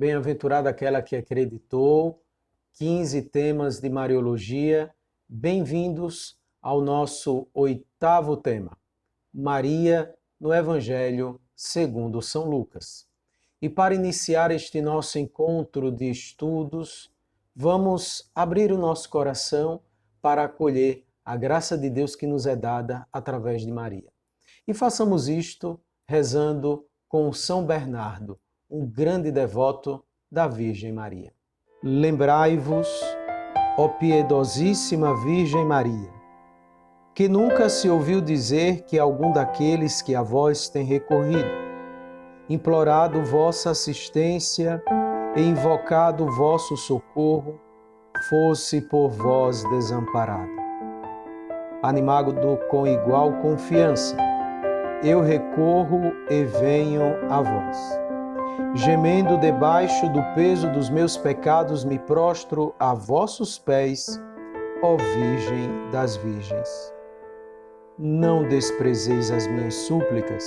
Bem-aventurada aquela que acreditou. 15 temas de Mariologia. Bem-vindos ao nosso 8º tema, Maria no Evangelho segundo São Lucas. E para iniciar este nosso encontro de estudos, vamos abrir o nosso coração para acolher a graça de Deus que nos é dada através de Maria. E façamos isto rezando com São Bernardo, um grande devoto da Virgem Maria. Lembrai-vos, ó piedosíssima Virgem Maria, que nunca se ouviu dizer que algum daqueles que a vós tem recorrido, implorado vossa assistência e invocado vosso socorro, fosse por vós desamparado. Animado com igual confiança, eu recorro e venho a vós. Gemendo debaixo do peso dos meus pecados, me prostro a vossos pés, ó Virgem das Virgens. Não desprezeis as minhas súplicas,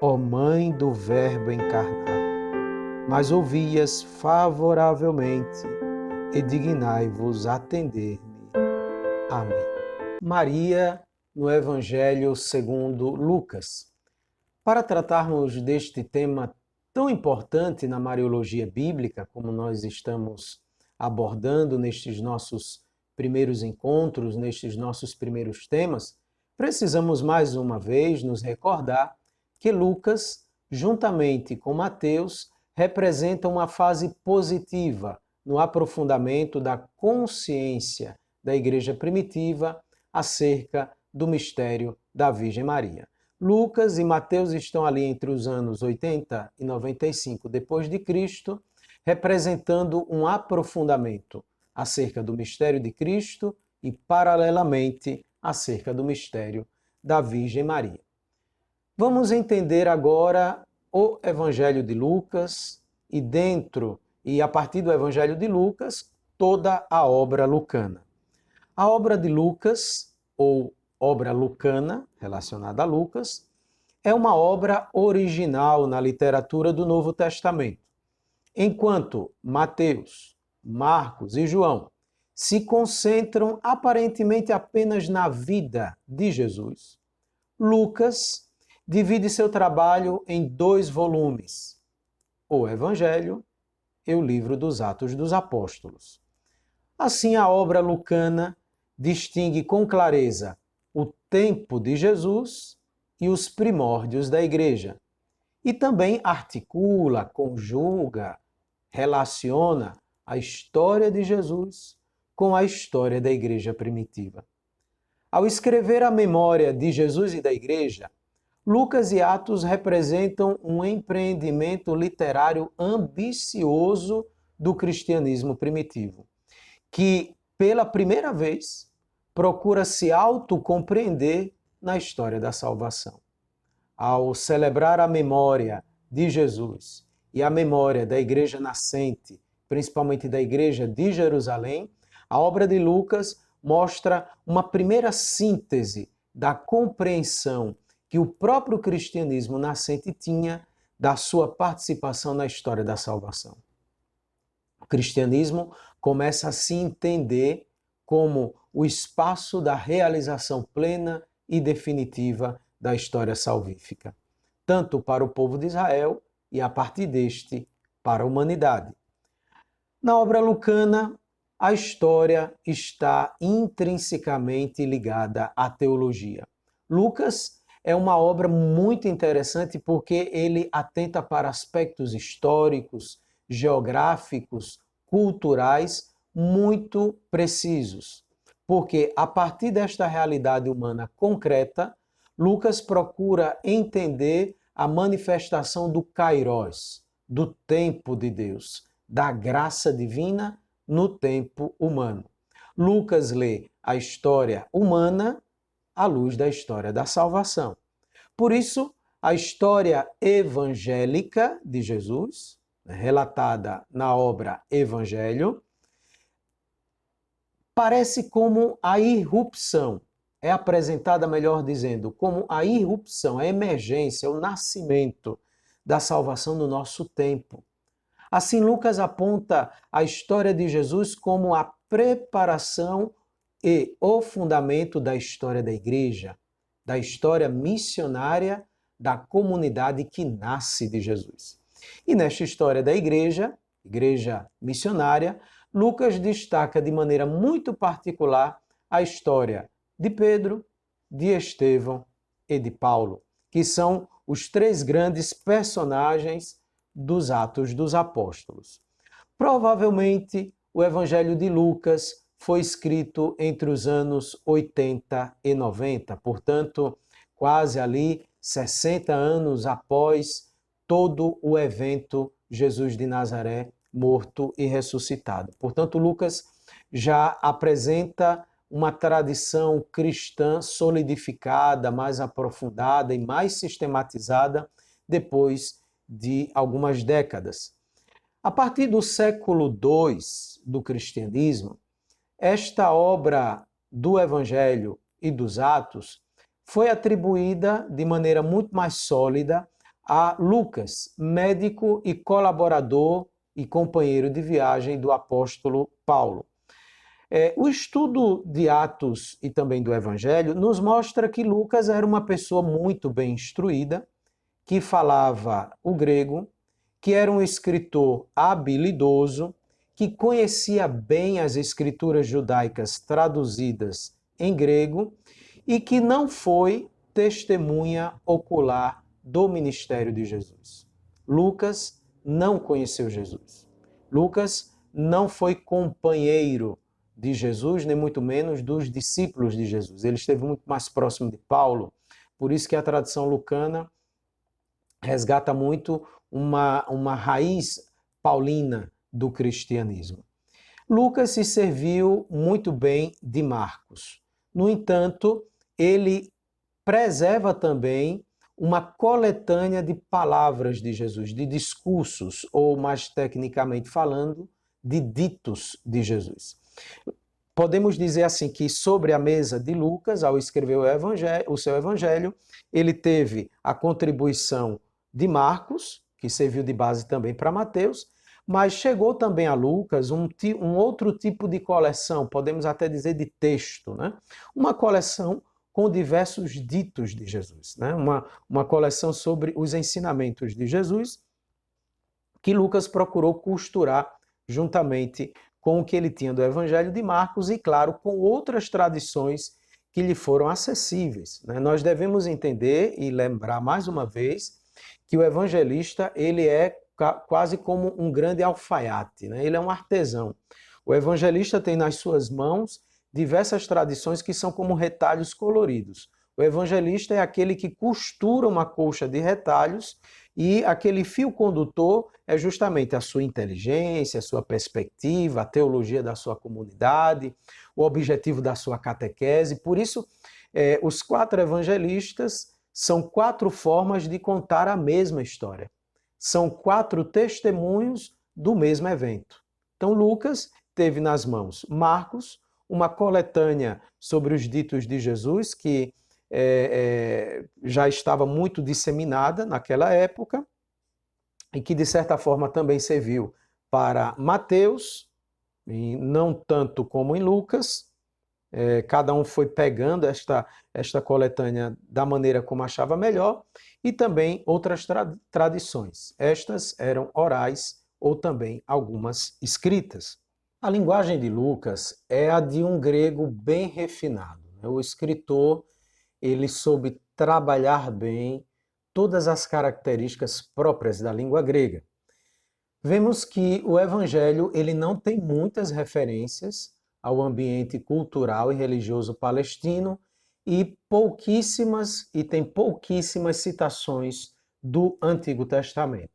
ó Mãe do Verbo encarnado, mas ouvi-as favoravelmente e dignai-vos atender-me. Amém. Maria no Evangelho segundo Lucas. Para tratarmos deste tema tão importante na Mariologia bíblica, como nós estamos abordando nestes nossos primeiros encontros, nestes nossos primeiros temas, precisamos mais uma vez nos recordar que Lucas, juntamente com Mateus, representam uma fase positiva no aprofundamento da consciência da Igreja primitiva acerca do mistério da Virgem Maria. Lucas e Mateus estão ali entre os anos 80 e 95 depois de Cristo, representando um aprofundamento acerca do mistério de Cristo e, paralelamente, acerca do mistério da Virgem Maria. Vamos entender agora o Evangelho de Lucas e a partir do Evangelho de Lucas, toda a obra lucana. A obra de Lucas, ou obra lucana, relacionada a Lucas, é uma obra original na literatura do Novo Testamento. Enquanto Mateus, Marcos e João se concentram aparentemente apenas na vida de Jesus, Lucas divide seu trabalho em 2 volumes, o Evangelho e o livro dos Atos dos Apóstolos. Assim, a obra lucana distingue com clareza o tempo de Jesus e os primórdios da Igreja. E também articula, conjuga, relaciona a história de Jesus com a história da Igreja primitiva. Ao escrever a memória de Jesus e da Igreja, Lucas e Atos representam um empreendimento literário ambicioso do cristianismo primitivo, que, pela primeira vez, procura se autocompreender na história da salvação. Ao celebrar a memória de Jesus e a memória da Igreja nascente, principalmente da Igreja de Jerusalém, a obra de Lucas mostra uma primeira síntese da compreensão que o próprio cristianismo nascente tinha da sua participação na história da salvação. O cristianismo começa a se entender como o espaço da realização plena e definitiva da história salvífica, tanto para o povo de Israel e, a partir deste, para a humanidade. Na obra lucana, a história está intrinsecamente ligada à teologia. Lucas é uma obra muito interessante porque ele atenta para aspectos históricos, geográficos, culturais muito precisos, porque a partir desta realidade humana concreta, Lucas procura entender a manifestação do Kairos, do tempo de Deus, da graça divina no tempo humano. Lucas lê a história humana à luz da história da salvação. Por isso, a história evangélica de Jesus, relatada na obra Evangelho, parece como a irrupção, é apresentada, melhor dizendo, como a irrupção, a emergência, o nascimento da salvação no nosso tempo. Assim, Lucas aponta a história de Jesus como a preparação e o fundamento da história da igreja, da história missionária da comunidade que nasce de Jesus. E nesta história da igreja missionária, Lucas destaca de maneira muito particular a história de Pedro, de Estevão e de Paulo, que são os três grandes personagens dos Atos dos Apóstolos. Provavelmente, o Evangelho de Lucas foi escrito entre os anos 80 e 90, portanto, quase ali 60 anos após todo o evento Jesus de Nazaré morto e ressuscitado. Portanto, Lucas já apresenta uma tradição cristã solidificada, mais aprofundada e mais sistematizada depois de algumas décadas. A partir do século II do cristianismo, esta obra do Evangelho e dos Atos foi atribuída de maneira muito mais sólida a Lucas, médico e colaborador e companheiro de viagem do apóstolo Paulo. O estudo de Atos e também do Evangelho nos mostra que Lucas era uma pessoa muito bem instruída, que falava o grego, que era um escritor habilidoso, que conhecia bem as escrituras judaicas traduzidas em grego e que não foi testemunha ocular do ministério de Jesus. Lucas não conheceu Jesus. Lucas não foi companheiro de Jesus, nem muito menos dos discípulos de Jesus. Ele esteve muito mais próximo de Paulo, por isso que a tradição lucana resgata muito uma raiz paulina do cristianismo. Lucas se serviu muito bem de Marcos. No entanto, ele preserva também uma coletânea de palavras de Jesus, de discursos, ou mais tecnicamente falando, de ditos de Jesus. Podemos dizer assim que sobre a mesa de Lucas, ao escrever o seu evangelho, ele teve a contribuição de Marcos, que serviu de base também para Mateus, mas chegou também a Lucas um outro tipo de coleção, podemos até dizer de texto, né? Uma coleção com diversos ditos de Jesus, né? Uma coleção sobre os ensinamentos de Jesus, que Lucas procurou costurar juntamente com o que ele tinha do Evangelho de Marcos e, claro, com outras tradições que lhe foram acessíveis, né? Nós devemos entender e lembrar mais uma vez que o evangelista ele é quase como um grande alfaiate, né? Ele é um artesão. O evangelista tem nas suas mãos diversas tradições que são como retalhos coloridos. O evangelista é aquele que costura uma colcha de retalhos e aquele fio condutor é justamente a sua inteligência, a sua perspectiva, a teologia da sua comunidade, o objetivo da sua catequese. Por isso, os quatro evangelistas são quatro formas de contar a mesma história. São quatro testemunhos do mesmo evento. Então, Lucas teve nas mãos Marcos, uma coletânea sobre os ditos de Jesus, que já estava muito disseminada naquela época, e que, de certa forma, também serviu para Mateus, e não tanto como em Lucas. Cada um foi pegando esta coletânea da maneira como achava melhor, e também outras tradições. Estas eram orais ou também algumas escritas. A linguagem de Lucas é a de um grego bem refinado. O escritor ele soube trabalhar bem todas as características próprias da língua grega. Vemos que o Evangelho ele não tem muitas referências ao ambiente cultural e religioso palestino e tem pouquíssimas citações do Antigo Testamento.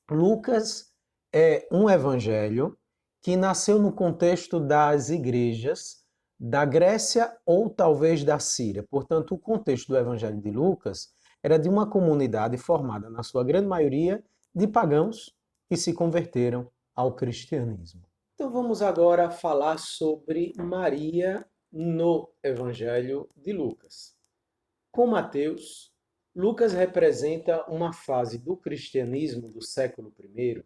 Lucas é um evangelho que nasceu no contexto das igrejas da Grécia ou talvez da Síria. Portanto, o contexto do evangelho de Lucas era de uma comunidade formada, na sua grande maioria, de pagãos que se converteram ao cristianismo. Então vamos agora falar sobre Maria no Evangelho de Lucas. Com Mateus, Lucas representa uma fase do cristianismo do século I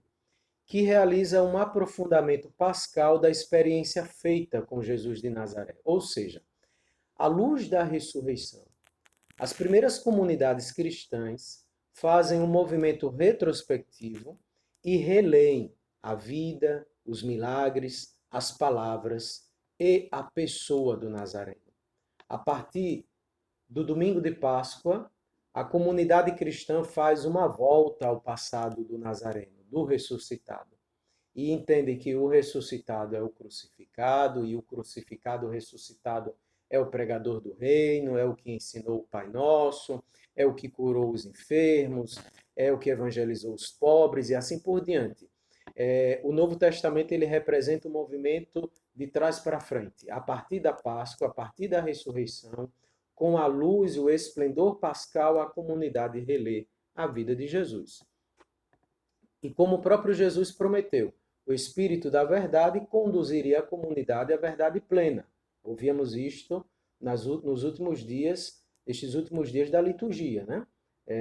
que realiza um aprofundamento pascal da experiência feita com Jesus de Nazaré. Ou seja, à luz da ressurreição, as primeiras comunidades cristãs fazem um movimento retrospectivo e releem a vida, os milagres, as palavras e a pessoa do Nazareno. A partir do domingo de Páscoa, a comunidade cristã faz uma volta ao passado do Nazareno, do ressuscitado, e entende que o ressuscitado é o crucificado, e o crucificado ressuscitado é o pregador do reino, é o que ensinou o Pai Nosso, é o que curou os enfermos, é o que evangelizou os pobres, e assim por diante. O Novo Testamento ele representa um movimento de trás para frente, a partir da Páscoa, a partir da ressurreição, com a luz e o esplendor pascal, a comunidade relê a vida de Jesus. E como o próprio Jesus prometeu, o Espírito da Verdade conduziria a comunidade à verdade plena. Ouvíamos isto nos últimos dias, estes últimos dias da liturgia, né?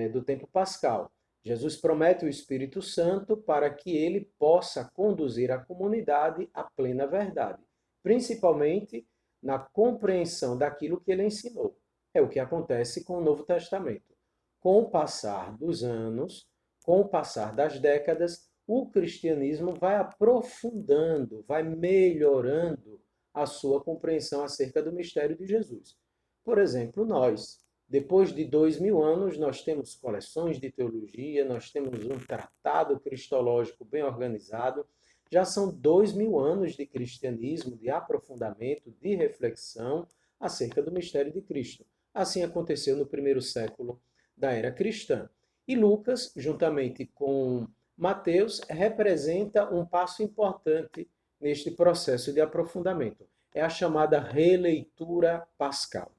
Do tempo pascal. Jesus promete o Espírito Santo para que ele possa conduzir a comunidade à plena verdade, principalmente na compreensão daquilo que ele ensinou. É o que acontece com o Novo Testamento. Com o passar dos anos, com o passar das décadas, o cristianismo vai aprofundando, vai melhorando a sua compreensão acerca do mistério de Jesus. Por exemplo, nós, depois de 2000 anos, nós temos coleções de teologia, nós temos um tratado cristológico bem organizado, já são 2000 anos de cristianismo, de aprofundamento, de reflexão acerca do mistério de Cristo. Assim aconteceu no primeiro século da era cristã. E Lucas, juntamente com Mateus, representa um passo importante neste processo de aprofundamento. É a chamada releitura pascal.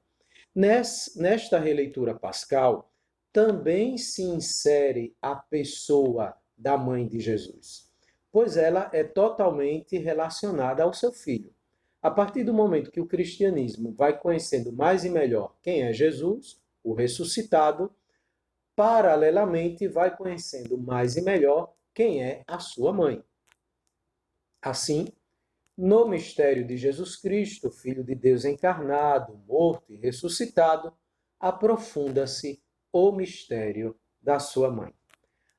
Nesta releitura pascal, também se insere a pessoa da mãe de Jesus, pois ela é totalmente relacionada ao seu filho. A partir do momento que o cristianismo vai conhecendo mais e melhor quem é Jesus, o ressuscitado, paralelamente vai conhecendo mais e melhor quem é a sua mãe. Assim, no mistério de Jesus Cristo, Filho de Deus encarnado, morto e ressuscitado, aprofunda-se o mistério da sua mãe.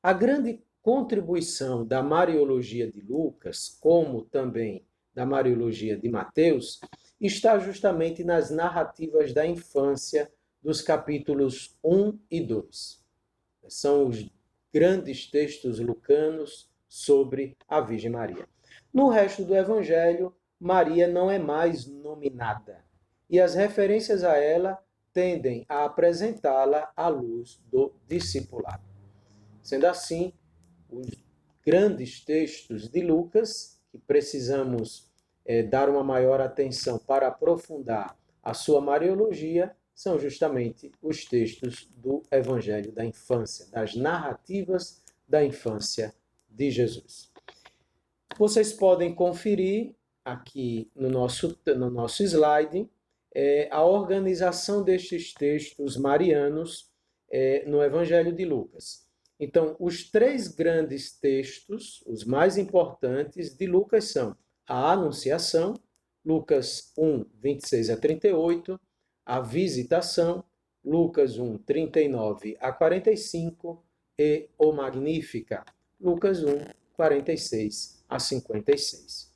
A grande contribuição da Mariologia de Lucas, como também da Mariologia de Mateus, está justamente nas narrativas da infância dos capítulos 1 e 2. São os grandes textos lucanos sobre a Virgem Maria. No resto do Evangelho, Maria não é mais nominada, e as referências a ela tendem a apresentá-la à luz do discipulado. Sendo assim, os grandes textos de Lucas, que precisamos dar uma maior atenção para aprofundar a sua Mariologia, são justamente os textos do Evangelho da infância, das narrativas da infância de Jesus. Vocês podem conferir aqui no nosso slide a organização destes textos marianos no Evangelho de Lucas. Então, os três grandes textos, os mais importantes de Lucas são a Anunciação, Lucas 1, 26 a 38, a Visitação, Lucas 1, 39 a 45 e o Magnífica, Lucas 1, 46 a 56.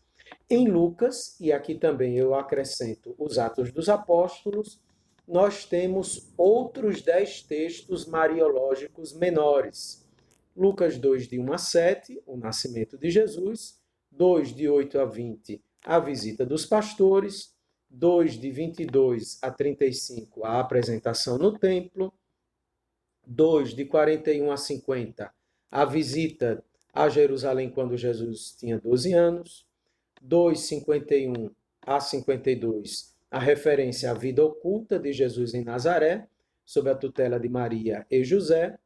Em Lucas, e aqui também eu acrescento os Atos dos Apóstolos, nós temos outros 10 textos mariológicos menores. Lucas 2, de 1 a 7, o nascimento de Jesus, 2, de 8 a 20, a visita dos pastores, 2, de 22 a 35, a apresentação no templo, 2, de 41 a 50, a visita a Jerusalém quando Jesus tinha 12 anos, 2, 51 a 52, a referência à vida oculta de Jesus em Nazaré, sob a tutela de Maria e José,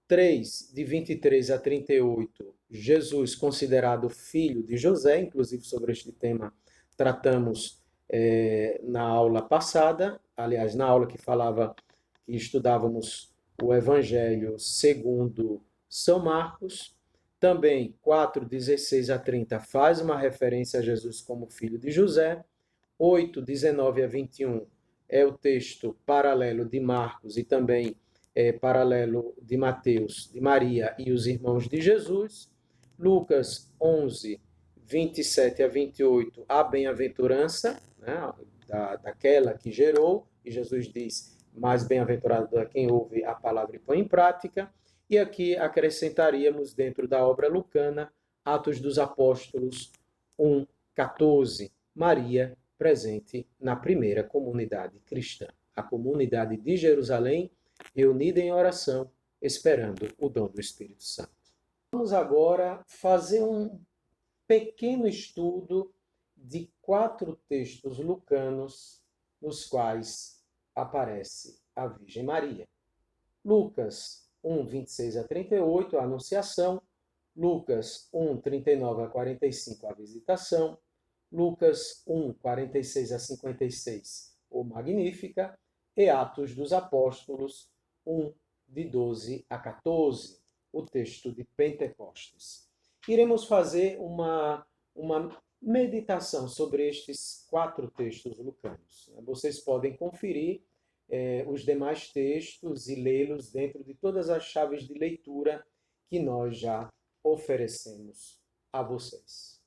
3, de 23 a 38, Jesus considerado filho de José, inclusive sobre este tema tratamos na aula passada, aliás, na aula que estudávamos o Evangelho segundo São Marcos, Também 4:16 a 30 faz uma referência a Jesus como filho de José. 8:19 a 21 é o texto paralelo de Marcos e também paralelo de Mateus, de Maria e os irmãos de Jesus. Lucas 11:27 a 28, a bem-aventurança, né, daquela que gerou, e Jesus diz, mais bem-aventurado é quem ouve a palavra e põe em prática. E aqui acrescentaríamos, dentro da obra lucana, Atos dos Apóstolos 1:14, Maria presente na primeira comunidade cristã, a comunidade de Jerusalém, reunida em oração, esperando o dom do Espírito Santo. Vamos agora fazer um pequeno estudo de 4 textos lucanos nos quais aparece a Virgem Maria. Lucas 1:26 a 38, a Anunciação. Lucas 1:39 a 45, a Visitação. Lucas 1:46 a 56, o Magnífica. E Atos dos Apóstolos 1:12 a 14, o texto de Pentecostes. Iremos fazer uma meditação sobre estes 4 textos lucanos. Vocês podem conferir os demais textos e lê-los dentro de todas as chaves de leitura que nós já oferecemos a vocês.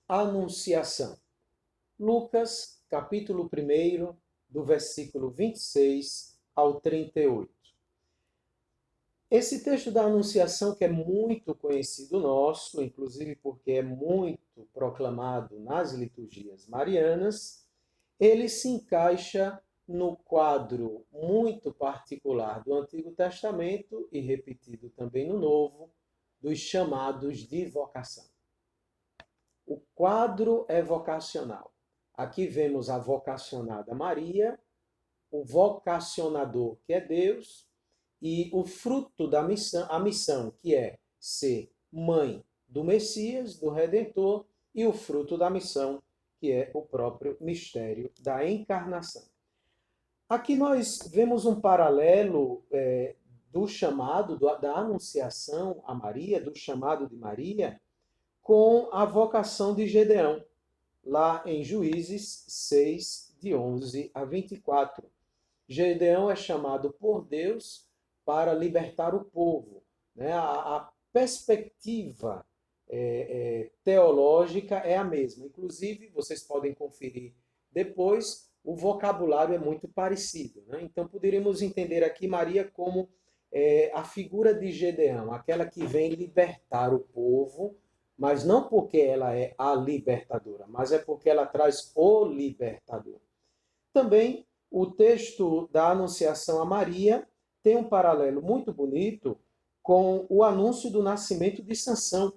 Anunciação. Lucas, capítulo 1, do versículo 26 ao 38. Esse texto da Anunciação, que é muito conhecido nosso, inclusive porque é muito proclamado nas liturgias marianas, ele se encaixa no quadro muito particular do Antigo Testamento e repetido também no Novo, dos chamados de vocação. O quadro é vocacional. Aqui vemos a vocacionada Maria, o vocacionador, que é Deus, e o fruto da missão, a missão, que é ser mãe do Messias, do Redentor, e o fruto da missão, que é o próprio mistério da encarnação. Aqui nós vemos um paralelo do chamado, da anunciação a Maria, do chamado de Maria, com a vocação de Gedeão, lá em Juízes 6, de 11 a 24. Gedeão é chamado por Deus para libertar o povo. Né? A perspectiva teológica é a mesma. Inclusive, vocês podem conferir depois, o vocabulário é muito parecido. Né? Então, poderíamos entender aqui Maria como a figura de Gedeão, aquela que vem libertar o povo, mas não porque ela é a libertadora, mas é porque ela traz o libertador. Também, o texto da Anunciação a Maria tem um paralelo muito bonito com o anúncio do nascimento de Sansão,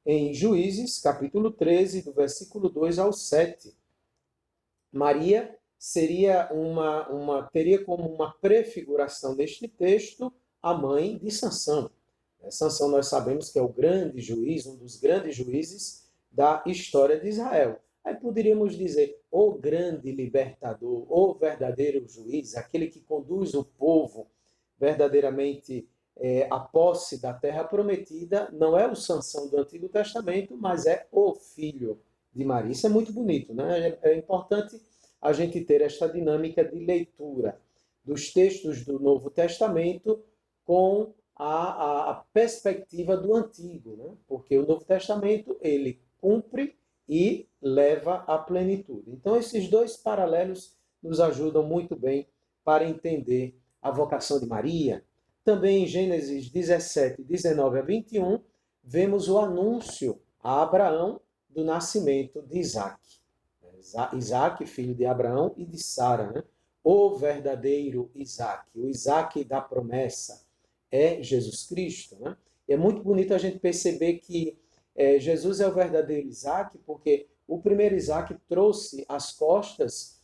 em Juízes, capítulo 13, do versículo 2 ao 7. Maria teria como uma prefiguração deste texto a mãe de Sansão. Sansão, nós sabemos que é o grande juiz, um dos grandes juízes da história de Israel. Aí poderíamos dizer, o grande libertador, o verdadeiro juiz, aquele que conduz o povo verdadeiramente à posse da terra prometida, não é o Sansão do Antigo Testamento, mas é o filho de Maria. Isso é muito bonito, né? É importante a gente ter esta dinâmica de leitura dos textos do Novo Testamento com a perspectiva do Antigo, né? Porque o Novo Testamento, ele cumpre e leva à plenitude. Então, esses dois paralelos nos ajudam muito bem para entender a vocação de Maria. Também em Gênesis 17, 19 a 21, vemos o anúncio a Abraão do nascimento de Isaac. Isaac, filho de Abraão e de Sara, né? O verdadeiro Isaac, o Isaac da promessa, é Jesus Cristo. Né? E é muito bonito a gente perceber que Jesus é o verdadeiro Isaac, porque o primeiro Isaac trouxe às costas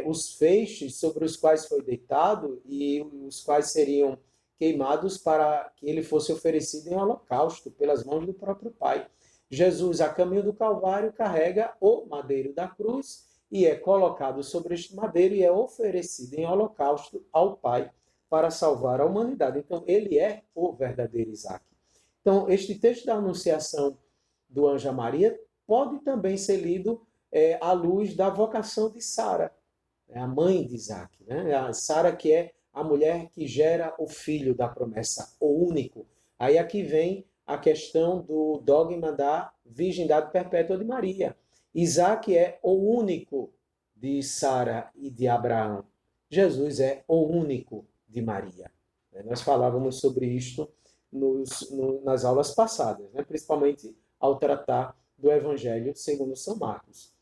os feixes sobre os quais foi deitado e os quais seriam queimados para que ele fosse oferecido em holocausto pelas mãos do próprio Pai. Jesus, a caminho do Calvário, carrega o madeiro da cruz e é colocado sobre este madeiro e é oferecido em holocausto ao Pai para salvar a humanidade. Então, ele é o verdadeiro Isaac. Então, este texto da anunciação do anjo a Maria pode também ser lido à luz da vocação de Sara, a mãe de Isaac, né? A Sara, que é a mulher que gera o filho da promessa, o único. Aí aqui vem a questão do dogma da virgindade perpétua de Maria. Isaac é o único de Sara e de Abraão. Jesus é o único de Maria. Nós falávamos sobre isto nas aulas passadas, né? Principalmente ao tratar do Evangelho segundo São Marcos.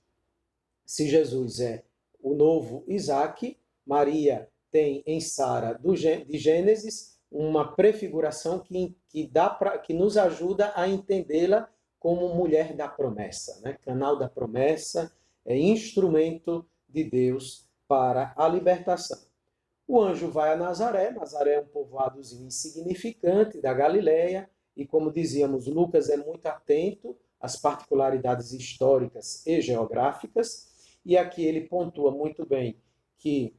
Se Jesus é o novo Isaac, Maria tem em Sara de Gênesis uma prefiguração que nos ajuda a entendê-la como mulher da promessa, né? Canal da promessa, instrumento de Deus para a libertação. O anjo vai a Nazaré. Nazaré é um povoadozinho insignificante da Galileia, e como dizíamos, Lucas é muito atento às particularidades históricas e geográficas, e aqui ele pontua muito bem que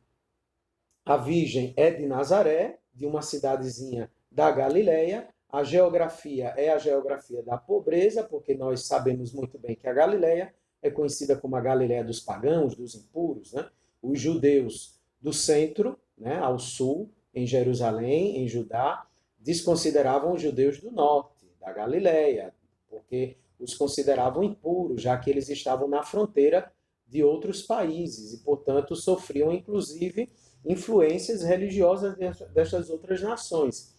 a Virgem é de Nazaré, de uma cidadezinha da Galileia. A geografia é a geografia da pobreza, porque nós sabemos muito bem que a Galileia é conhecida como a Galileia dos pagãos, dos impuros, né? Os judeus do centro, né, ao sul, em Jerusalém, em Judá, desconsideravam os judeus do norte, da Galileia, porque os consideravam impuros, já que eles estavam na fronteira de outros países e, portanto, sofriam, inclusive, influências religiosas destas outras nações.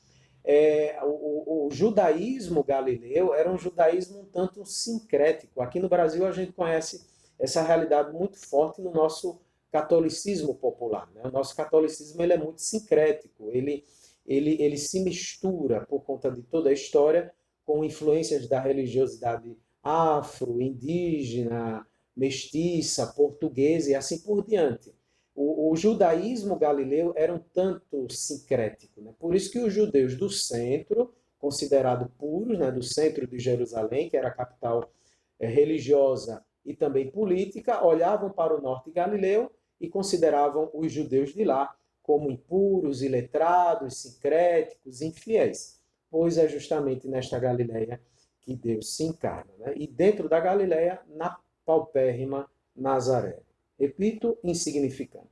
O judaísmo galileu era um judaísmo um tanto sincrético. Aqui no Brasil a gente conhece essa realidade muito forte no nosso catolicismo popular, né? O nosso catolicismo ele é muito sincrético, ele se mistura por conta de toda a história com influências da religiosidade afro, indígena, mestiça, portuguesa e assim por diante. O judaísmo galileu era um tanto sincrético, né? Por isso que os judeus do centro, considerados puros, né, do centro de Jerusalém, que era a capital religiosa e também política, olhavam para o norte galileu e consideravam os judeus de lá como impuros, iletrados, sincréticos, infiéis, pois é justamente nesta Galileia que Deus se encarna, né? E dentro da Galileia, na paupérrima Nazaré. Repito, insignificante.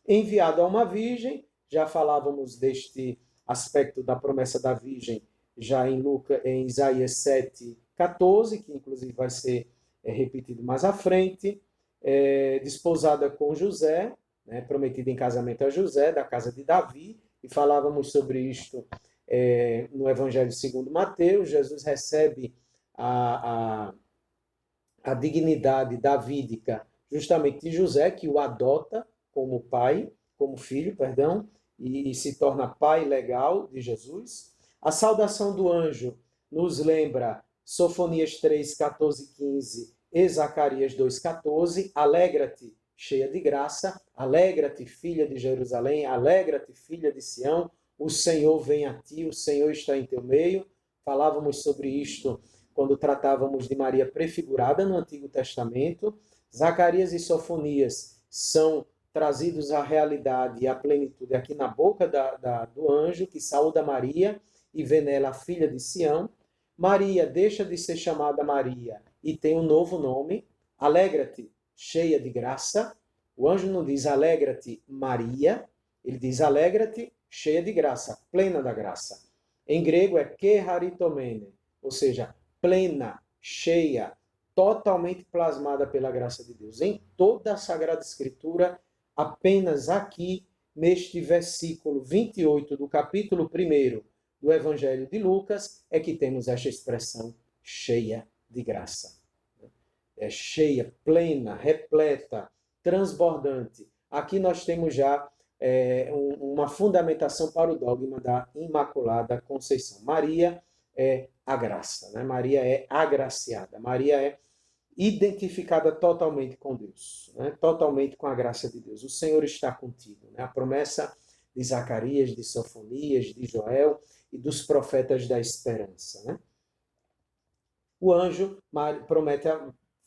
Enviado a uma virgem, já falávamos deste aspecto da promessa da virgem já em Isaías 7:14, que inclusive vai ser repetido mais à frente, desposada com José, né, prometida em casamento a José, da casa de Davi, e falávamos sobre isto no Evangelho segundo Mateus. Jesus recebe a dignidade davídica justamente de José, que o adota como pai, como filho, perdão, e se torna pai legal de Jesus. A saudação do anjo nos lembra Sofonias 3:14 e 15 e Zacarias 2:14. Alegra-te, cheia de graça, alegra-te, filha de Jerusalém, alegra-te, filha de Sião, o Senhor vem a ti, o Senhor está em teu meio. Falávamos sobre isto quando tratávamos de Maria prefigurada no Antigo Testamento. Zacarias e Sofonias são trazidos à realidade e à plenitude aqui na boca do anjo, que saúda Maria e vê nela a filha de Sião. Maria deixa de ser chamada Maria e tem um novo nome. Alegra-te, cheia de graça. O anjo não diz alegra-te, Maria, ele diz alegra-te, cheia de graça, plena da graça. Em grego é keharitomene, ou seja, plena, cheia, totalmente plasmada pela graça de Deus. Em toda a Sagrada Escritura, apenas aqui, neste versículo 28 do capítulo 1 do Evangelho de Lucas, é que temos esta expressão cheia de graça. É cheia, plena, repleta, transbordante. Aqui nós temos já uma fundamentação para o dogma da Imaculada Conceição. Maria é a graça, né? Maria é agraciada, Maria é identificada totalmente com Deus, né? Totalmente com a graça de Deus. O Senhor está contigo, né? A promessa de Zacarias, de Sofonias, de Joel e dos profetas da esperança, né? O anjo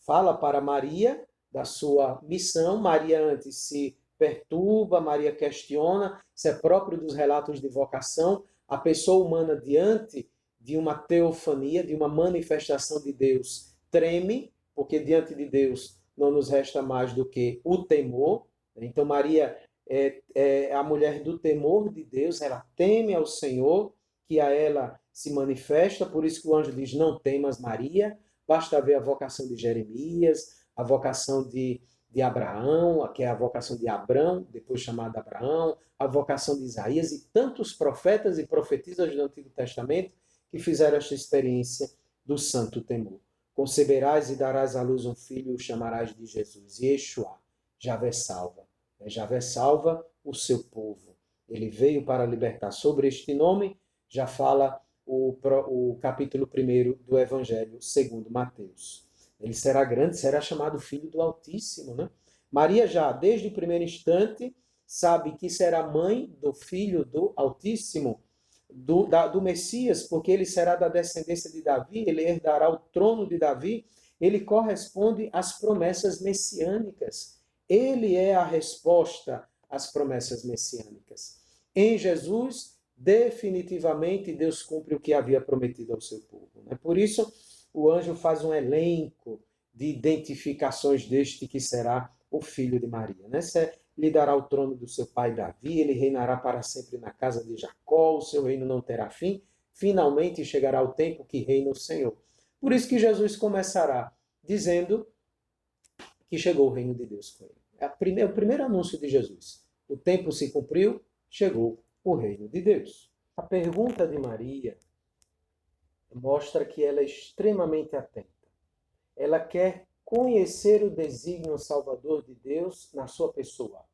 fala para Maria da sua missão. Maria antes se perturba, Maria questiona, isso é próprio dos relatos de vocação. A pessoa humana diante de uma teofania, de uma manifestação de Deus, treme, porque diante de Deus não nos resta mais do que o temor. Então, Maria é a mulher do temor de Deus, ela teme ao Senhor, que a ela se manifesta, por isso que o anjo diz, não temas, Maria. Basta ver a vocação de Jeremias, a vocação de Abraão, que é a vocação de Abrão, depois chamada Abraão, a vocação de Isaías e tantos profetas e profetisas do Antigo Testamento que fizeram esta experiência do santo temor. Conceberás e darás à luz um filho e o chamarás de Jesus. Yeshua, Javé salva. Javé salva o seu povo. Ele veio para libertar. Sobre este nome já fala o capítulo 1 do Evangelho segundo Mateus. Ele será grande, será chamado Filho do Altíssimo, né? Maria já, desde o primeiro instante, sabe que será mãe do Filho do Altíssimo, do Messias, porque ele será da descendência de Davi, ele herdará o trono de Davi, ele corresponde às promessas messiânicas. Ele é a resposta às promessas messiânicas. Em Jesus, definitivamente, Deus cumpre o que havia prometido ao seu povo. Por isso, o anjo faz um elenco de identificações deste que será o filho de Maria. Lhe dará o trono do seu pai Davi, ele reinará para sempre na casa de Jacó, o seu reino não terá fim, finalmente chegará o tempo que reina o Senhor. Por isso que Jesus começará dizendo que chegou o reino de Deus com ele. É o primeiro anúncio de Jesus. O tempo se cumpriu, chegou o reino de Deus. A pergunta de Maria mostra que ela é extremamente atenta. Ela quer conhecer o desígnio salvador de Deus na sua pessoa.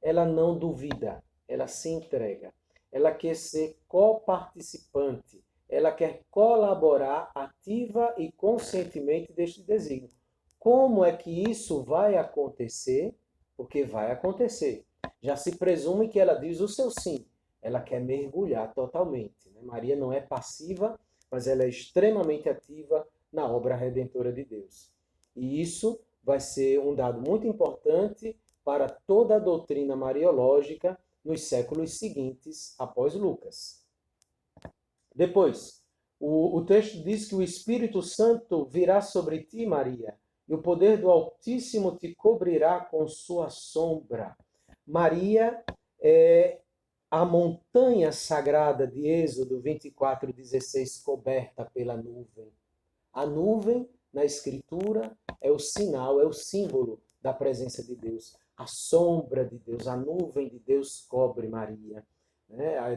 Ela não duvida, ela se entrega. Ela quer ser coparticipante. Ela quer colaborar ativa e conscientemente deste desígnio. Como é que isso vai acontecer? Porque vai acontecer. Já se presume que ela diz o seu sim. Ela quer mergulhar totalmente. Maria não é passiva, mas ela é extremamente ativa na obra redentora de Deus. E isso vai ser um dado muito importante para toda a doutrina mariológica nos séculos seguintes após Lucas. Depois, o texto diz que o Espírito Santo virá sobre ti, Maria, e o poder do Altíssimo te cobrirá com sua sombra. Maria é a montanha sagrada de Êxodo 24:16, coberta pela nuvem. A nuvem, na Escritura, é o sinal, é o símbolo da presença de Deus. A sombra de Deus, a nuvem de Deus cobre Maria.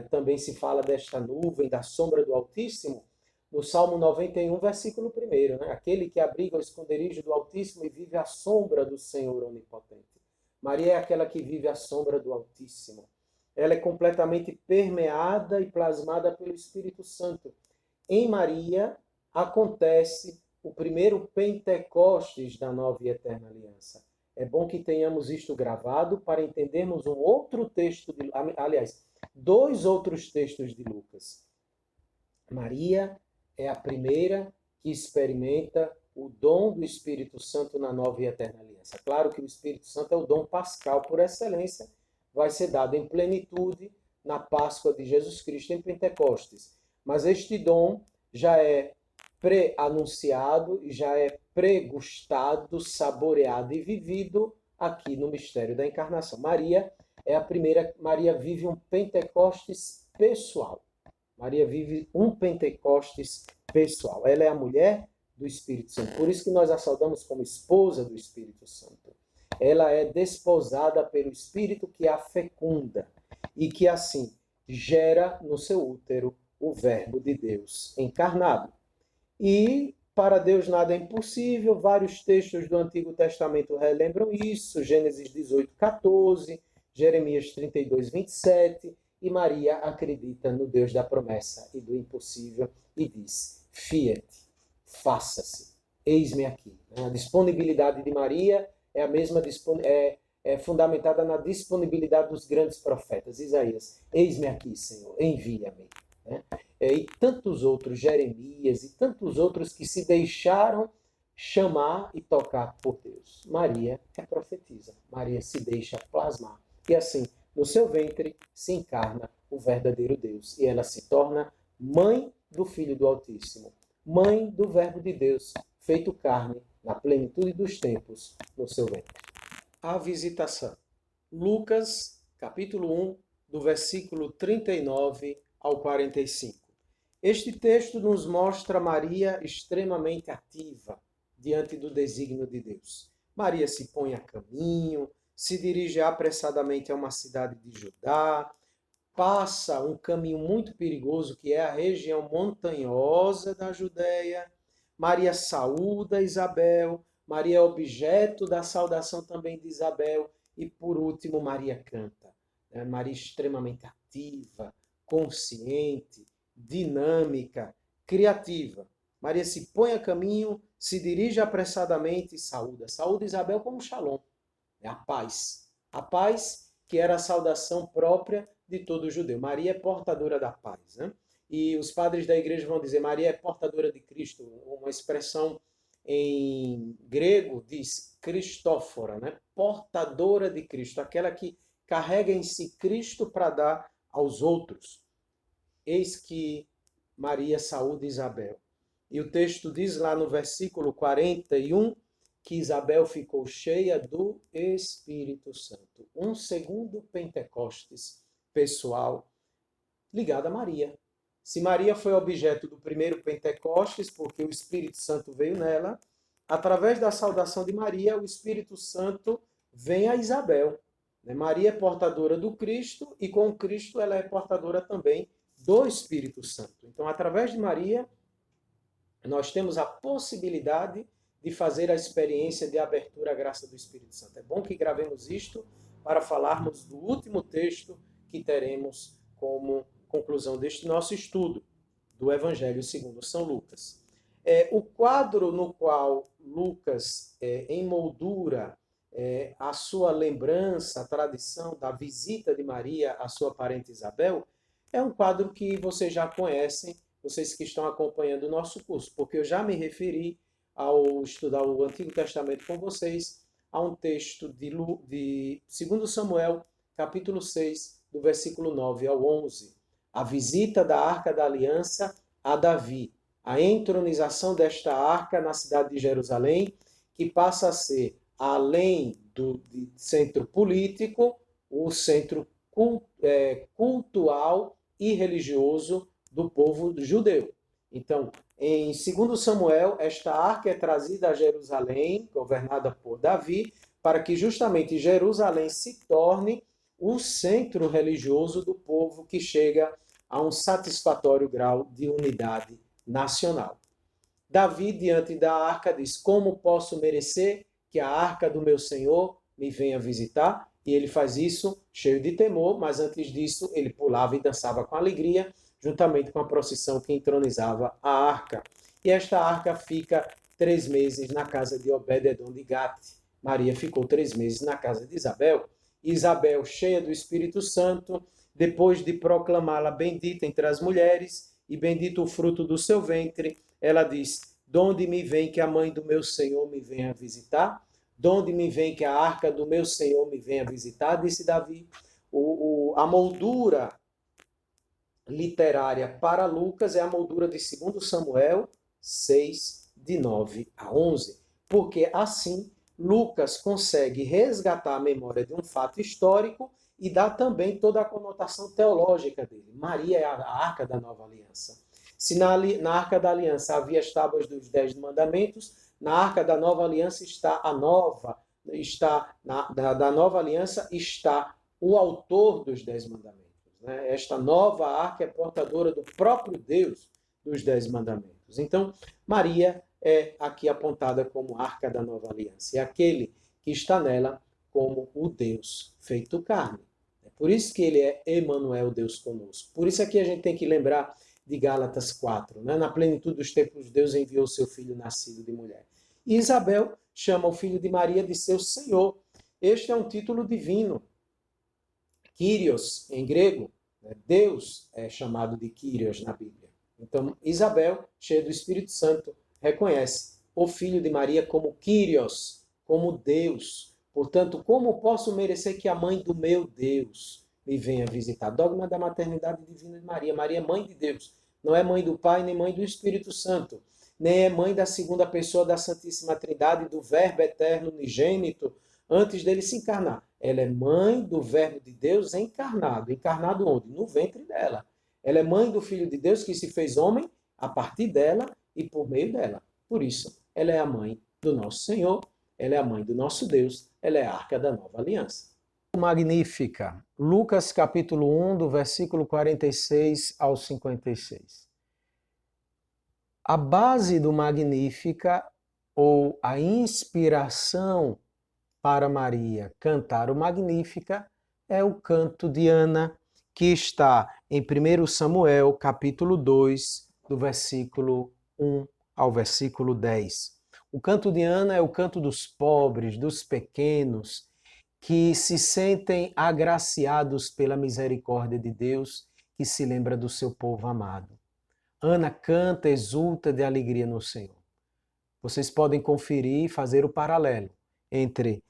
Também se fala desta nuvem, da sombra do Altíssimo, no Salmo 91, versículo 1. Aquele que abriga o esconderijo do Altíssimo e vive à sombra do Senhor Onipotente. Maria é aquela que vive à sombra do Altíssimo. Ela é completamente permeada e plasmada pelo Espírito Santo. Em Maria acontece o primeiro Pentecostes da nova e eterna aliança. É bom que tenhamos isto gravado para entendermos um outro texto, dois outros textos de Lucas. Maria é a primeira que experimenta o dom do Espírito Santo na nova e eterna aliança. Claro que o Espírito Santo é o dom pascal por excelência, vai ser dado em plenitude na Páscoa de Jesus Cristo em Pentecostes. Mas este dom já é pré-anunciado e já é pré-gustado, saboreado e vivido aqui no mistério da encarnação. Maria é a primeira, Maria vive um Pentecostes pessoal. Maria vive um Pentecostes pessoal. Ela é a mulher do Espírito Santo. Por isso que nós a saudamos como esposa do Espírito Santo. Ela é desposada pelo Espírito que a fecunda e que assim gera no seu útero o Verbo de Deus encarnado. E para Deus nada é impossível, vários textos do Antigo Testamento relembram isso, Gênesis 18:14, Jeremias 32:27, e Maria acredita no Deus da promessa e do impossível e diz, fiat, faça-se, eis-me aqui. A disponibilidade de Maria é a mesma é fundamentada na disponibilidade dos grandes profetas. Isaías, eis-me aqui, Senhor, envia-me. E tantos outros, Jeremias e tantos outros que se deixaram chamar e tocar por Deus. Maria é profetisa, Maria se deixa plasmar. E assim, no seu ventre se encarna o verdadeiro Deus. E ela se torna mãe do Filho do Altíssimo, mãe do Verbo de Deus, feito carne na plenitude dos tempos no seu ventre. A visitação. Lucas, capítulo 1, do versículo 39 ao 45. Este texto nos mostra Maria extremamente ativa diante do desígnio de Deus. Maria se põe a caminho, se dirige apressadamente a uma cidade de Judá, passa um caminho muito perigoso que é a região montanhosa da Judéia. Maria saúda Isabel, Maria é objeto da saudação também de Isabel e, por último, Maria canta. Maria extremamente ativa, consciente, dinâmica, criativa. Maria se põe a caminho, se dirige apressadamente e saúda. Saúda Isabel como Shalom, a paz. A paz que era a saudação própria de todo judeu. Maria é portadora da paz, né? E os padres da igreja vão dizer Maria é portadora de Cristo, uma expressão em grego diz Cristófora, né? Portadora de Cristo, aquela que carrega em si Cristo para dar aos outros. Eis que Maria saúda Isabel. E o texto diz lá no versículo 41 que Isabel ficou cheia do Espírito Santo. Um segundo Pentecostes pessoal ligado a Maria. Se Maria foi objeto do primeiro Pentecostes, porque o Espírito Santo veio nela, através da saudação de Maria, o Espírito Santo vem a Isabel. Maria é portadora do Cristo e com o Cristo ela é portadora também do Espírito Santo. Então, através de Maria, nós temos a possibilidade de fazer a experiência de abertura à graça do Espírito Santo. É bom que gravemos isto para falarmos do último texto que teremos como conclusão deste nosso estudo, do Evangelho segundo São Lucas. O quadro no qual Lucas emoldura a sua lembrança, a tradição da visita de Maria à sua parente Isabel, é um quadro que vocês já conhecem, vocês que estão acompanhando o nosso curso, porque eu já me referi ao estudar o Antigo Testamento com vocês, a um texto de 2 Samuel, capítulo 6, do versículo 9 ao 11. A visita da Arca da Aliança a Davi, a entronização desta arca na cidade de Jerusalém, que passa a ser, além do centro político, o centro cultural e religioso do povo judeu. Então, em 2 Samuel, esta arca é trazida a Jerusalém, governada por Davi, para que justamente Jerusalém se torne o centro religioso do povo que chega a um satisfatório grau de unidade nacional. Davi, diante da arca, diz: como posso merecer que a arca do meu Senhor me venha visitar? E ele faz isso cheio de temor, mas antes disso ele pulava e dançava com alegria, juntamente com a procissão que entronizava a arca. E esta arca fica 3 meses na casa de Obed-edom de Gate. Maria ficou 3 meses na casa de Isabel. Isabel, cheia do Espírito Santo, depois de proclamá-la bendita entre as mulheres, e bendito o fruto do seu ventre, ela diz: donde me vem que a mãe do meu Senhor me venha visitar? Donde me vem que a arca do meu Senhor me venha visitar? Disse Davi. A moldura literária para Lucas é a moldura de 2 Samuel 6, de 9 a 11. Porque assim Lucas consegue resgatar a memória de um fato histórico e dá também toda a conotação teológica dele. Maria é a arca da nova aliança. Se na arca da aliança havia as tábuas dos 10 mandamentos, na arca da nova aliança da nova aliança está o autor dos 10 mandamentos. Esta nova arca é portadora do próprio Deus dos 10 mandamentos. Então, Maria é aqui apontada como arca da nova aliança. É aquele que está nela como o Deus feito carne. É por isso que ele é Emanuel, Deus conosco. Por isso aqui a gente tem que lembrar de Gálatas 4. Na plenitude dos tempos, Deus enviou seu filho nascido de mulher. E Isabel chama o filho de Maria de seu Senhor. Este é um título divino. Kyrios, em grego, Deus é chamado de Kyrios na Bíblia. Então, Isabel, cheia do Espírito Santo, reconhece o filho de Maria como Kyrios, como Deus. Portanto, como posso merecer que a mãe do meu Deus me venha visitar? Dogma da maternidade divina de Maria. Maria é mãe de Deus. Não é mãe do Pai nem mãe do Espírito Santo. Nem é mãe da segunda pessoa da Santíssima Trindade, do Verbo eterno unigênito, antes dele se encarnar. Ela é mãe do Verbo de Deus encarnado. Encarnado onde? No ventre dela. Ela é mãe do Filho de Deus que se fez homem a partir dela e por meio dela. Por isso, ela é a mãe do nosso Senhor, ela é a mãe do nosso Deus, ela é a arca da nova aliança. Magnífica. Lucas capítulo 1, do versículo 46 ao 56. A base do Magnífica, ou a inspiração para Maria cantar o Magnífica, é o canto de Ana, que está em 1 Samuel, capítulo 2, do versículo 1 ao versículo 10. O canto de Ana é o canto dos pobres, dos pequenos, que se sentem agraciados pela misericórdia de Deus, que se lembra do seu povo amado. Ana canta, exulta de alegria no Senhor. Vocês podem conferir e fazer o paralelo entre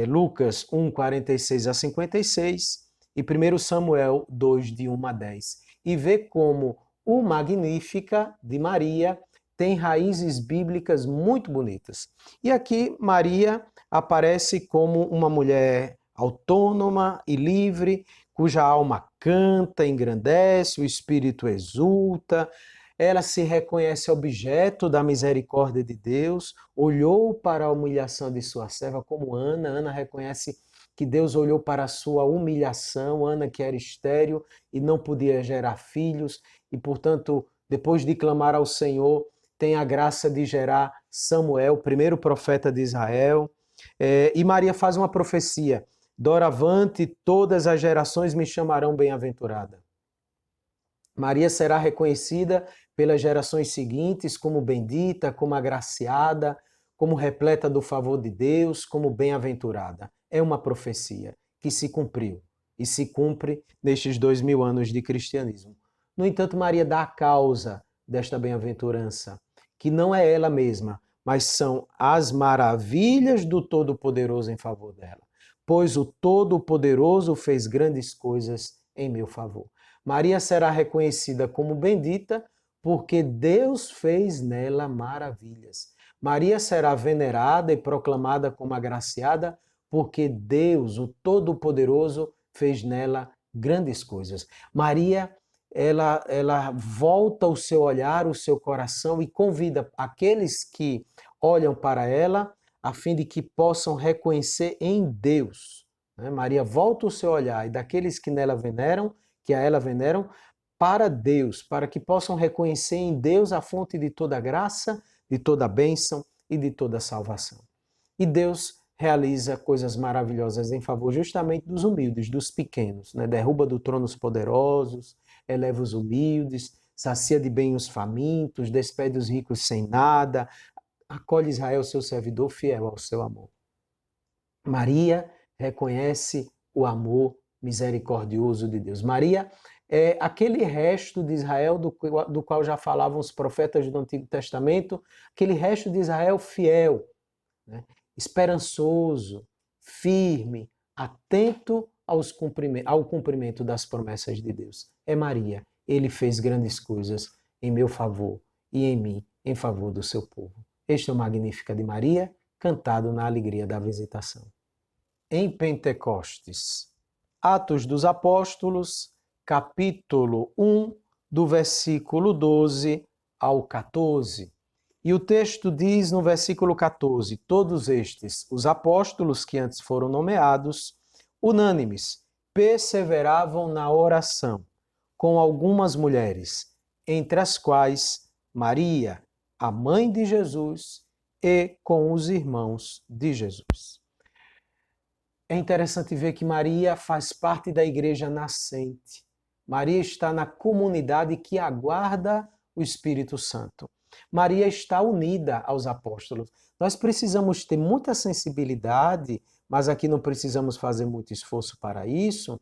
Lucas 1, 46 a 56 e 1 Samuel 2, de 1 a 10. E ver como o Magnífica de Maria tem raízes bíblicas muito bonitas. E aqui Maria aparece como uma mulher autônoma e livre, cuja alma canta, engrandece, o espírito exulta. Ela se reconhece objeto da misericórdia de Deus, olhou para a humilhação de sua serva como Ana. Ana reconhece que Deus olhou para a sua humilhação, Ana que era estéril e não podia gerar filhos, e portanto, depois de clamar ao Senhor, tem a graça de gerar Samuel, o primeiro profeta de Israel. E Maria faz uma profecia: doravante todas as gerações me chamarão bem-aventurada. Maria será reconhecida pelas gerações seguintes como bendita, como agraciada, como repleta do favor de Deus, como bem-aventurada. É uma profecia que se cumpriu e se cumpre nestes 2000 anos de cristianismo. No entanto, Maria dá a causa desta bem-aventurança, que não é ela mesma, mas são as maravilhas do Todo-Poderoso em favor dela. Pois o Todo-Poderoso fez grandes coisas em meu favor. Maria será reconhecida como bendita porque Deus fez nela maravilhas. Maria será venerada e proclamada como agraciada porque Deus, o Todo-Poderoso, fez nela grandes coisas. Maria, ela volta o seu olhar, o seu coração e convida aqueles que olham para ela a fim de que possam reconhecer em Deus. Maria volta o seu olhar e daqueles que nela veneram, que a ela veneram, para Deus, para que possam reconhecer em Deus a fonte de toda graça, de toda bênção e de toda salvação. E Deus realiza coisas maravilhosas em favor justamente dos humildes, dos pequenos, derruba do trono os poderosos, eleva os humildes, sacia de bem os famintos, despede os ricos sem nada, acolhe Israel, seu servidor, fiel ao seu amor. Maria reconhece o amor misericordioso de Deus. Maria é aquele resto de Israel do qual já falavam os profetas do Antigo Testamento, aquele resto de Israel fiel, esperançoso, firme, atento ao cumprimento das promessas de Deus. É Maria. Ele fez grandes coisas em meu favor e em mim, em favor do seu povo. Este é o Magnífica de Maria, cantado na alegria da visitação. Em Pentecostes, Atos dos Apóstolos, capítulo 1, do versículo 12 ao 14. E o texto diz no versículo 14: todos estes, os apóstolos que antes foram nomeados, unânimes, perseveravam na oração, com algumas mulheres, entre as quais Maria, a mãe de Jesus, e com os irmãos de Jesus. É interessante ver que Maria faz parte da igreja nascente. Maria está na comunidade que aguarda o Espírito Santo. Maria está unida aos apóstolos. Nós precisamos ter muita sensibilidade, mas aqui não precisamos fazer muito esforço para isso,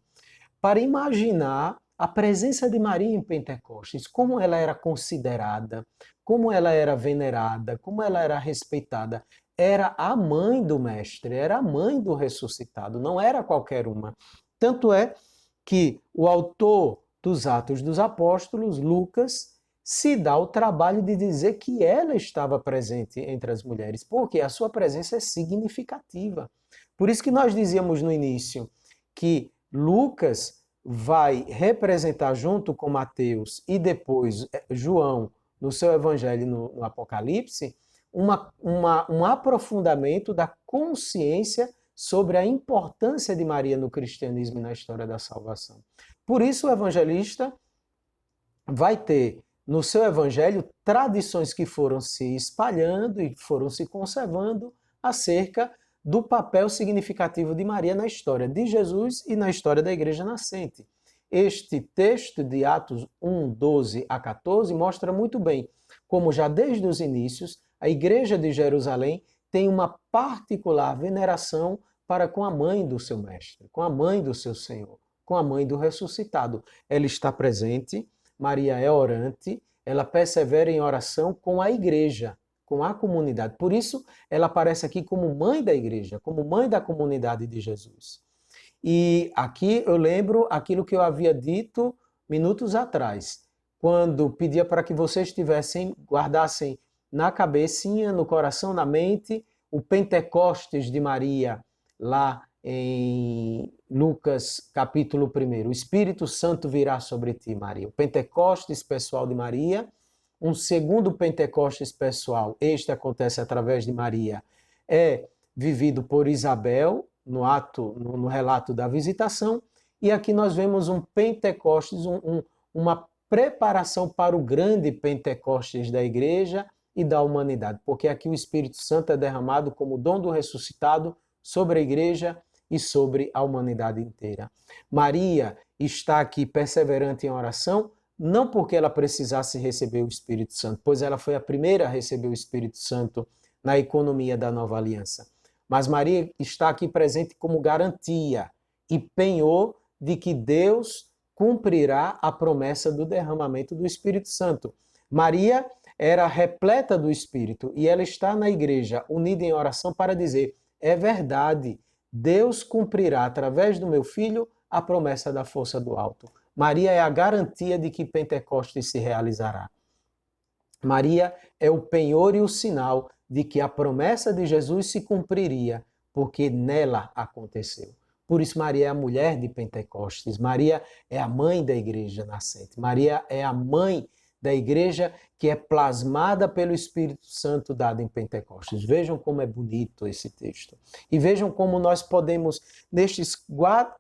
para imaginar a presença de Maria em Pentecostes, como ela era considerada, como ela era venerada, como ela era respeitada. Era a mãe do Mestre, era a mãe do ressuscitado, não era qualquer uma. Tanto é que o autor dos Atos dos Apóstolos, Lucas, se dá o trabalho de dizer que ela estava presente entre as mulheres, porque a sua presença é significativa. Por isso que nós dizíamos no início que Lucas vai representar junto com Mateus e depois João, no seu evangelho no Apocalipse, um aprofundamento da consciência sobre a importância de Maria no cristianismo e na história da salvação. Por isso o evangelista vai ter no seu evangelho tradições que foram se espalhando e foram se conservando acerca do papel significativo de Maria na história de Jesus e na história da igreja nascente. Este texto de Atos 1, 12 a 14 mostra muito bem como já desde os inícios a igreja de Jerusalém tem uma particular veneração para com a mãe do seu mestre, com a mãe do seu Senhor, com a mãe do ressuscitado. Ela está presente, Maria é orante, ela persevera em oração com a igreja, com a comunidade. Por isso, ela aparece aqui como mãe da igreja, como mãe da comunidade de Jesus. E aqui eu lembro aquilo que eu havia dito minutos atrás, quando pedia para que vocês guardassem na cabecinha, no coração, na mente, o Pentecostes de Maria, lá em Lucas capítulo 1. O Espírito Santo virá sobre ti, Maria. O Pentecostes pessoal de Maria. Um segundo Pentecostes pessoal, este acontece através de Maria, é vivido por Isabel, no relato da visitação, e aqui nós vemos um Pentecostes, uma preparação para o grande Pentecostes da igreja e da humanidade, porque aqui o Espírito Santo é derramado como dom do ressuscitado sobre a igreja e sobre a humanidade inteira. Maria está aqui perseverante em oração, não porque ela precisasse receber o Espírito Santo, pois ela foi a primeira a receber o Espírito Santo na economia da nova aliança. Mas Maria está aqui presente como garantia e penhor de que Deus cumprirá a promessa do derramamento do Espírito Santo. Maria era repleta do Espírito e ela está na igreja unida em oração para dizer: é verdade, Deus cumprirá através do meu filho a promessa da força do alto. Maria é a garantia de que Pentecostes se realizará. Maria é o penhor e o sinal de que a promessa de Jesus se cumpriria, porque nela aconteceu. Por isso Maria é a mulher de Pentecostes. Maria é a mãe da igreja nascente. Maria é a mãe da igreja que é plasmada pelo Espírito Santo dado em Pentecostes. Vejam como é bonito esse texto. E vejam como nós podemos, nestes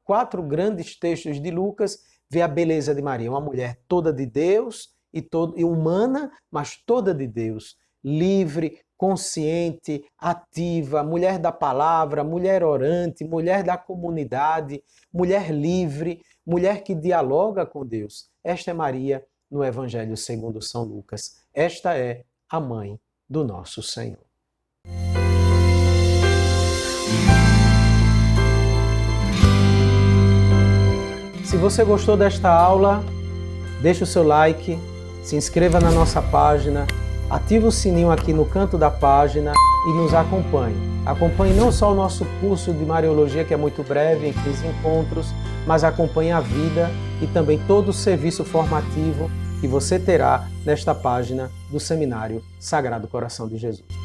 4 grandes textos de Lucas, ver a beleza de Maria, uma mulher toda de Deus e humana, mas toda de Deus, livre, consciente, ativa, mulher da palavra, mulher orante, mulher da comunidade, mulher livre, mulher que dialoga com Deus. Esta é Maria no Evangelho segundo São Lucas. Esta é a mãe do nosso Senhor. Se você gostou desta aula, deixe o seu like, se inscreva na nossa página, ative o sininho aqui no canto da página e nos acompanhe. Acompanhe não só o nosso curso de Mariologia, que é muito breve, em 15 encontros, mas acompanhe a vida e também todo o serviço formativo que você terá nesta página do Seminário Sagrado Coração de Jesus.